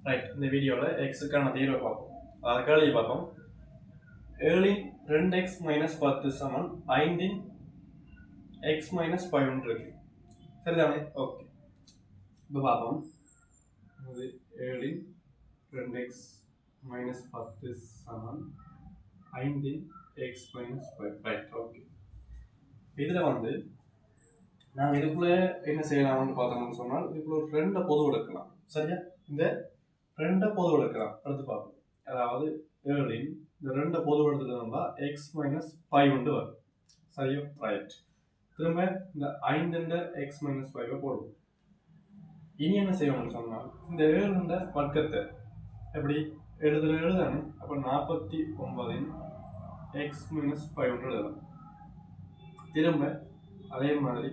Right, இந்த வீடியோவில் எக்ஸுக்கான தீர்வை பார்ப்போம். அதாவது கேள்வி பார்ப்போம். 7 2x மைனஸ் 10 சமன் 5 x மைனஸ் 5 இருக்கு. சரிதானே? ஓகே, இப்போ பார்ப்போம். 7 2x மைனஸ் 10 சமன் 5 x மைனஸ் 5. Right, okay. இதில் நாங்கள் இதுக்குள்ளே என்ன செய்யலாம்னு பார்த்தோம்னு சொன்னால், இதுக்குள்ள ஒரு 2 பொது எடுக்கலாம். சரியா? இந்த 2 பொது எடுக்கலாம். அடுத்து பார்ப்போம். அதாவது 7 இந்த 2 பொது எடுத்துட்டோம்னா x மைனஸ் 5 வரும். சரியா? ரைட். திரும்ப இந்த 5 x மைனஸ் 5 போடுவோம். இனி என்ன செய்வோம்னு சொன்னால், இந்த 7 வர்க்கத்தை எப்படி எழுதுதானே? அப்போ 49 x மைனஸ் 5 எழுதலாம். திரும்ப அதே மாதிரி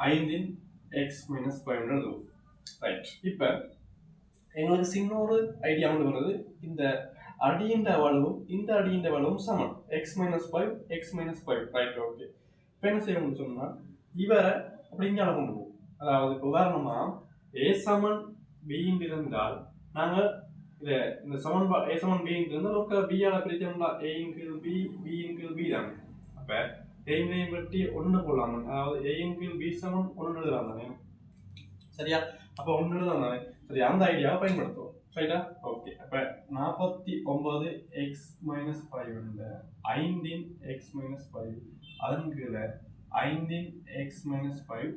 5 x மைனஸ் 5 எழுதுவோம். ரைட். இப்போ எங்களுக்கு சின்ன ஒரு ஐடியா வருது. இந்த அடியின் வலுவும் இந்த அடியின் வலுவும் சமம். X minus 5 X minus 5. Right, okay. இப்போ என்ன செய்யணும்னு சொன்னால், இவரை அப்படிங்க கொண்டு போவோம். அதாவது இப்போ உதாரணமா ஏ சமன் பின்னு இருந்தால் நாங்கள் இந்த சமன்பாடு ஏ சமன் பின்னு இருந்தால் ஒரு பியால பிரித்தோம்னா ஏயின் கீழ் பி பியின் கீழ் பி தானே. அப்போ ஏயும் பற்றி ஒன்று போடலாம். அதாவது ஏயின் கீழ் பி சமன் 1 எழுதலாம் தானே. சரியா? அப்போ 1 எழுதலாம் தானே. சரி, அந்த ஐடியாவை பயன்படுத்துவோம். ரைட்டா? ஓகே. அப்போ 49 எக்ஸ் மைனஸ் 5 5 எக்ஸ் மைனஸ் 5 அதன் கீழே 5 எக்ஸ் மைனஸ் 5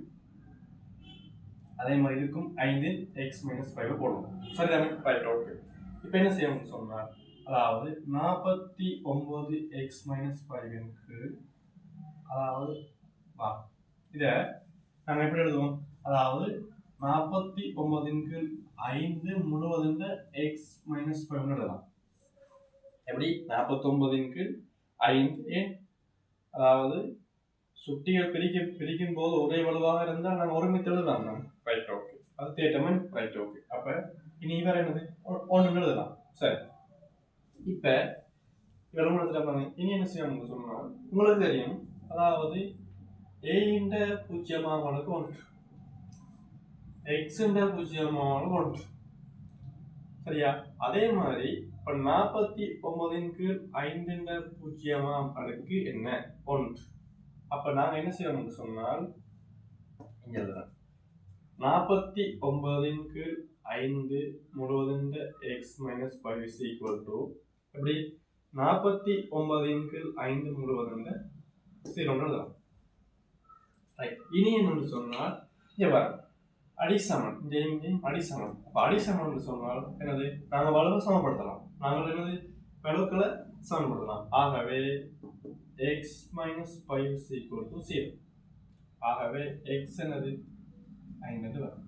அதே மாதிரி இருக்கும் 5 எக்ஸ் மைனஸ் 5 போடுவோம். சரிதானே? Right, okay. இப்போ என்ன செய்யணும்னு சொன்னால், அதாவது 49 எக்ஸ் மைனஸ் 5க்கு அதாவது இதை நாங்கள் எப்படி எழுதுவோம்? அதாவது 49 5 முழுவதும் எக்ஸ் மைனஸ் 5 எழுதலாம். எப்படி? 49 5 அதாவது சுட்டிகள் பிரிக்கும் போது ஒரே வலுவாக இருந்தால் நாங்கள் ஒருமித்து எழுதலாம். Right, okay. அது தேட்டமன். Right, okay. அப்போ இனி வேற என்னது? 1 எழுதலாம். சரி, இப்போ இவரும் எழுதுறாங்க. இனி என்ன செய்யணும்னு சொன்னால், உங்களுக்கு தெரியும், அதாவது ஏயின் பூஜ்ஜியமானது 1 எக்ஸுண்ட பூஜ்ஜியமான 1. சரியா? அதே மாதிரி இப்போ 49 5 பூஜ்ஜியமாம் அடுக்கு என்ன? 1. அப்போ நாங்கள் என்ன செய்யணும்னு சொன்னால், இங்கே எழுதுறேன். 49 5 முழுவதும் X minus 5 is equal to எப்படி? 49 5 முழுவதும் 0 எழுதலாம். ரைட். இனி என்னன்னு சொன்னால், இங்கே வர அடிசமன், இங்கேயும் அடிசமன். அப்போ அடிசமன் சொன்னால் என்னது? நாங்கள் வலுவை சமப்படுத்தலாம். நாங்கள் என்னது? வலுக்களை சமப்படுத்தலாம். ஆகவே X minus 5 is equal to 0. ஆகவே எக்ஸ் என்னது? 5 வரும்.